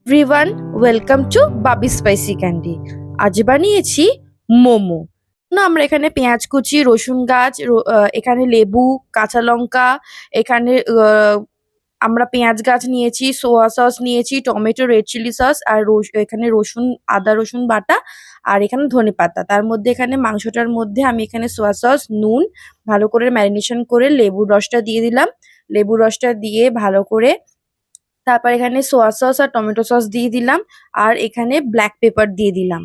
Everyone, welcome to Babi spicy candy. আজ বানিয়েছি মোমো। আমরা এখানে পেঁয়াজ কুচি, রসুন গাছ, এখানে লেবু, কাঁচা লঙ্কা, এখানে আমরা পেঁয়াজ গাছ নিয়েছি, সোয়া সস নিয়েছি, টমেটো, রেড চিলি সস আর এখানে রসুন, আদা রসুন বাটা আর এখানে ধনেপাতা। তার মধ্যে এখানে মাংসটার মধ্যে আমি এখানে সোয়া সস, নুন ভালো করে ম্যারিনেশন করে লেবুর রসটা দিয়ে দিলাম। লেবুর রসটা দিয়ে ভালো করে তারপর এখানে সোয়া সস আর টমেটো সস দিয়ে দিলাম আর এখানে ব্ল্যাক পেপার দিয়ে দিলাম।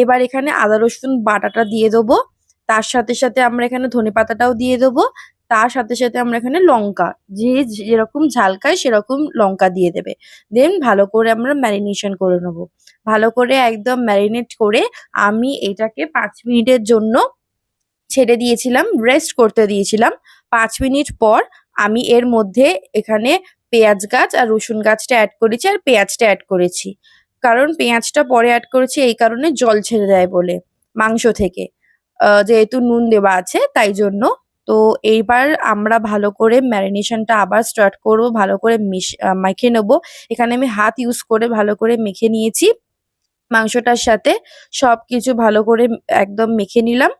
এবার এখানে আদা রসুন বাটাটা দিয়ে দেবো। তার সাথে সাথে আমরা এখানে ধনেপাতাটাও দিয়ে দেবো। তার সাথে সাথে আমরা এখানে লঙ্কা, যে যেরকম ঝাল খায় সেরকম লঙ্কা দিয়ে দেবে। দেন ভালো করে আমরা ম্যারিনেশন করে নেবো। ভালো করে একদম ম্যারিনেট করে আমি এটাকে 5 মিনিটের জন্য ছেড়ে দিয়েছিলাম, রেস্ট করতে দিয়েছিলাম। 5 মিনিট পর আমি এর মধ্যে এখানে পেঁয়াজ গাছ আর রসুন গাছটা অ্যাড করেছি আর পেঁয়াজটা অ্যাড করেছি। কারণ পেঁয়াজটা পরে অ্যাড করেছি এই কারণে, জল ছেড়ে দেয় বলে মাংস থেকে। যেহেতু নুন দেওয়া আছে তাই জন্য। তো এইবার আমরা ভালো করে ম্যারিনেশনটা আবার স্টার্ট করবো। ভালো করে মেখে নেবো। এখানে আমি হাত ইউজ করে ভালো করে মেখে নিয়েছি। মাংসটার সাথে সবকিছু ভালো করে একদম মেখে নিলাম।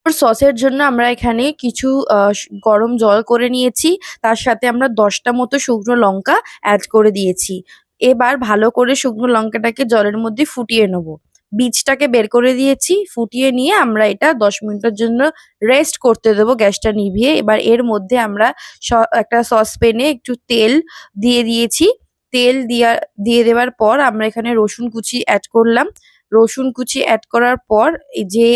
সসের জন্য আমরা এখানে কিছু গরম জল করে নিয়েছি। তার সাথে আমরা ১০ টা মতো শুকনো লঙ্কা অ্যাড করে দিয়েছি। এবার ভালো করে শুকনো লঙ্কাটাকে জলের মধ্যে ফুটিয়ে নেবো। বীজটাকে বের করে দিয়েছি। ফুটিয়ে নিয়ে আমরা এটা ১০ মিনিটের জন্য রেস্ট করতে দেবো গ্যাসটা নিভিয়ে। এবার এর মধ্যে আমরা একটা সসপ্যানে একটু তেল দিয়ে দিয়েছি। তেল দিয়ে দেওয়ার পর আমরা এখানে রসুন কুচি অ্যাড করলাম। রসুন কুচি অ্যাড করার পর এই যে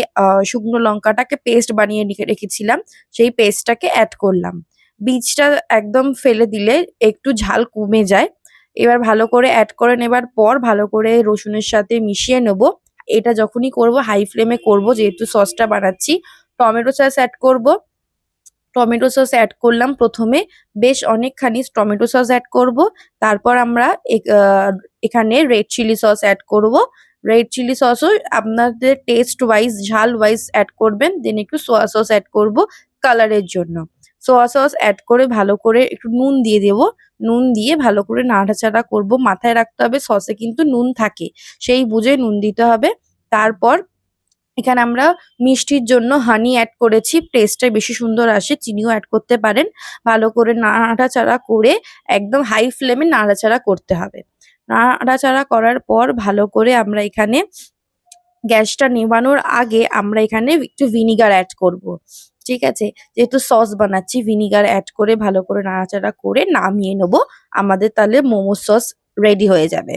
শুকনো লঙ্কাটাকে পেস্ট বানিয়ে রেখেছিলাম, সেই পেস্টটাকে অ্যাড করলাম। বীজটা একদম ফেলে দিলে একটু ঝাল কমে যায়। এবার ভালো করে অ্যাড করে নেবার পর ভালো করে রসুনের সাথে মিশিয়ে নেবো। এটা যখনই করবো হাই ফ্লেমে করবো যেহেতু সসটা বানাচ্ছি। টমেটো সস অ্যাড করবো। টমেটো সস অ্যাড করলাম ১ম এ। বেশ অনেকখানি টমেটো সস অ্যাড করবো। তারপর আমরা এখানে রেড চিলি সস অ্যাড করবো। রেড চিলি সসও আপনাদের টেস্ট ওয়াইজ, ঝাল ওয়াইজ অ্যাড করবেন। দেন একটু সোয়া সস অ্যাড করবো কালারের জন্য। সোয়া সস অ্যাড করে ভালো করে একটু নুন দিয়ে দেবো। নুন দিয়ে ভালো করে নাড়াচাড়া করবো। মাথায় রাখতে হবে সসে কিন্তু নুন থাকে। সেই বুঝে নুন দিতে হবে। তারপর এখানে আমরা মিষ্টির জন্য হানি অ্যাড করেছি। টেস্টটা বেশি সুন্দর আসে। চিনিও অ্যাড করতে পারেন। ভালো করে নাড়াচাড়া করে একদম হাই ফ্লেমে নাড়াচাড়া করতে হবে। নাড়াচাড়া করার পর ভালো করে আমরা এখানে গ্যাসটা নেভানোর আগে আমরা এখানে একটু ভিনিগার অ্যাড করবো। ঠিক আছে? যেহেতু সস বানাচ্ছি ভিনিগার অ্যাড করে ভালো করে নাড়াচাড়া করে নামিয়ে নেবো। আমাদের তাহলে মোমো সস রেডি হয়ে যাবে।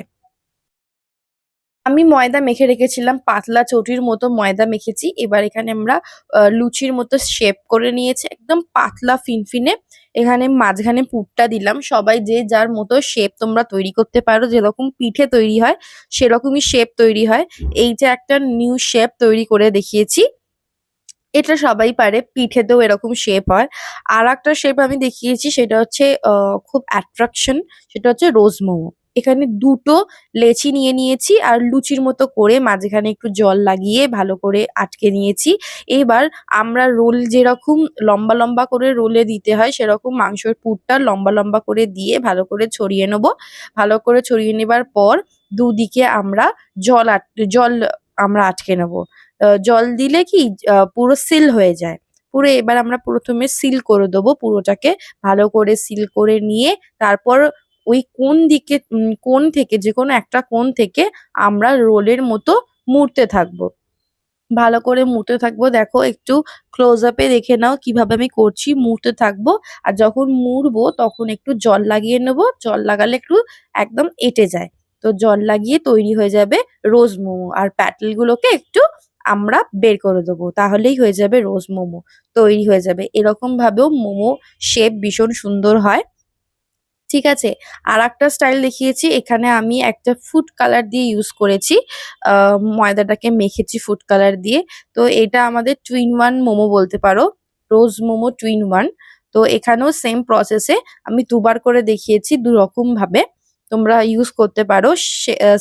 আমি ময়দা মেখে রেখেছিলাম, পাতলা চটির মতো ময়দা মেখেছি। এবার এখানে আমরা লুচির মতো শেপ করে নিয়েছি, একদম পাতলা ফিনফিনে। এখানে মাঝখানে পুরটা দিলাম। সবাই যে যার মতো শেপ তোমরা তৈরি করতে পারো। যেরকম পিঠে তৈরি হয় সেরকমই শেপ তৈরি হয়। এই যে একটা নিউ শেপ তৈরি করে দেখিয়েছি। এটা সবাই পারে। পিঠেতেও এরকম শেপ হয়। আরেকটা শেপ আমি দেখিয়েছি সেটা হচ্ছে খুব অ্যাট্রাকশন, সেটা হচ্ছে রোজ মোমো। এখানে ২ টো লেচি নিয়ে নিয়েছি আর লুচির মতো করে মাঝখানে একটু জল লাগিয়ে ভালো করে আটকে নিয়েছি। এবার আমরা রোল যেরকম লম্বা, লম্বা করে রোলে দিতে হয় সেরকম মাংসের পুরটা লম্বা, লম্বা করে দিয়ে ভালো করে ছড়িয়ে নেবো। ভালো করে ছড়িয়ে নেবার পর দুদিকে আমরা জল আমরা আটকে নেবো। জল দিলে কি পুরো সিল হয়ে যায়। পুরো এবার আমরা ১ম এ সিল করে দেবো পুরোটাকে। ভালো করে সিল করে নিয়ে তারপর ওই কোণ থেকে যেকোনো একটা কোণ থেকে আমরা রোলের মতো মুড়তে থাকবো। ভালো করে মুড়তে থাকবো। দেখো একটু ক্লোজ আপ এ দেখে নাও কিভাবে আমি করছি। মুড়তে থাকবো। আর যখন মুড়বো তখন একটু জল লাগিয়ে নেবো। জল লাগালে একটু একদম এঁটে যায়। তো জল লাগিয়ে তৈরি হয়ে যাবে রোজ মোমো। আর প্যাটেল গুলোকে একটু আমরা বের করে দেবো। তাহলেই হয়ে যাবে রোজ মোমো। তৈরি হয়ে যাবে। এরকম ভাবেও মোমো শেপ ভীষণ সুন্দর হয়। ঠিক আছে? আরেকটা স্টাইল দেখিয়েছি। এখানে আমি একটা ফুড কালার দিয়ে ইউজ করেছি। আ ময়দাটাকে মেখেছি ফুড কালার দিয়ে। তো এটা আমাদের টু ইন ওয়ান মোমো বলতে পারো। রোজ মোমো টু ইন ওয়ান। তো এখানেও সেম প্রসেস এ আমি ২ বার করে দেখিয়েছি ২ রকম ভাবে। তোমরা ইউজ করতে পারো।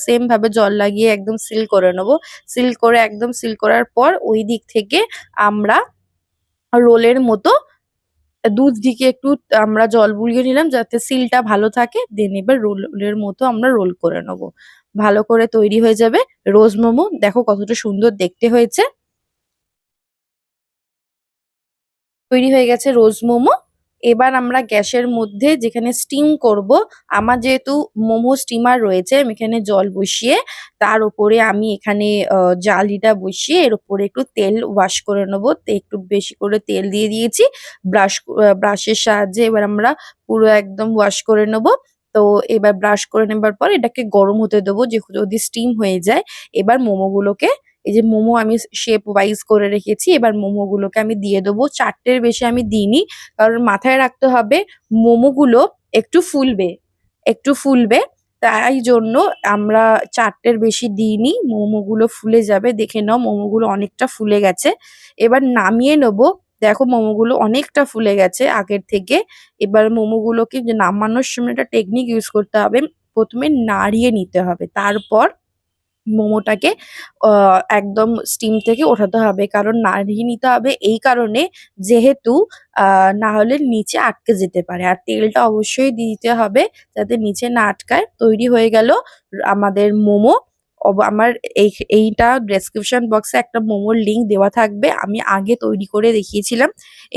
সেম ভাবে জল লাগিয়ে একদম সিল করে নেবো। সিল করে একদম সিল করার পর ওই দিক থেকে আমরা রোলের মতো দুধ দিকে একটু আমরা জল বুলিয়ে নিলাম যাতে সিলটা ভালো থাকে। দেন এবার রোলের মতো আমরা রোল করে নেবো। ভালো করে তৈরি হয়ে যাবে রোজ মোমো। দেখো কতটা সুন্দর দেখতে হয়েছে। তৈরি হয়ে গেছে রোজ মোমো। এবার আমরা গ্যাসের মধ্যে যেখানে স্টিম করব, আমার যেহেতু মোমো স্টিমার রয়েছে, আমি এখানে জল বসিয়ে তার উপরে আমি এখানে জালিটা বসিয়ে এর উপরে একটু তেল ওয়াশ করে নেবো। একটু বেশি করে তেল দিয়ে দিয়েছি। ব্রাশের সাহায্যে এবার আমরা পুরো একদম ওয়াশ করে নেবো। তো এবার ব্রাশ করে নেবার পর এটাকে গরম হতে দেবো। যদি স্টিম হয়ে যায়, এবার মোমোগুলোকে, এই যে মোমো আমি শেপ ওয়াইজ করে রেখেছি, এবার মোমোগুলোকে আমি দিয়ে দেবো। ৪ টের বেশি আমি দিইনি। কারণ মাথায় রাখতে হবে মোমোগুলো একটু ফুলবে, একটু ফুলবে। তাই জন্য আমরা ৪ টের বেশি দিইনি। মোমোগুলো ফুলে যাবে। দেখে নাও মোমোগুলো অনেকটা ফুলে গেছে। এবার নামিয়ে নেবো। দেখো মোমোগুলো অনেকটা ফুলে গেছে আগের থেকে। এবার মোমোগুলোকে যে নামানোর সময় একটা টেকনিক ইউজ করতে হবে। ১ম এ নাড়িয়ে নিতে হবে। তারপর মোমোটাকে একদম স্টিম থেকে ওঠাতে হবে। কারণ নাড়িয়ে নিতে হবে এই কারণে, যেহেতু না হলে নিচে আটকে যেতে পারে। আর তেলটা অবশ্যই দিতে হবে যাতে নিচে না আটকায়। তৈরি হয়ে গেল আমাদের মোমো। আমার এইটা ডেসক্রিপশন বক্সে একটা মোমোর লিঙ্ক দেওয়া থাকবে। আমি আগে তৈরি করে দেখিয়েছিলাম।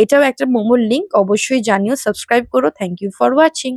এটাও একটা মোমোর লিঙ্ক। অবশ্যই জানিও, সাবস্ক্রাইব করো। Thank you for watching.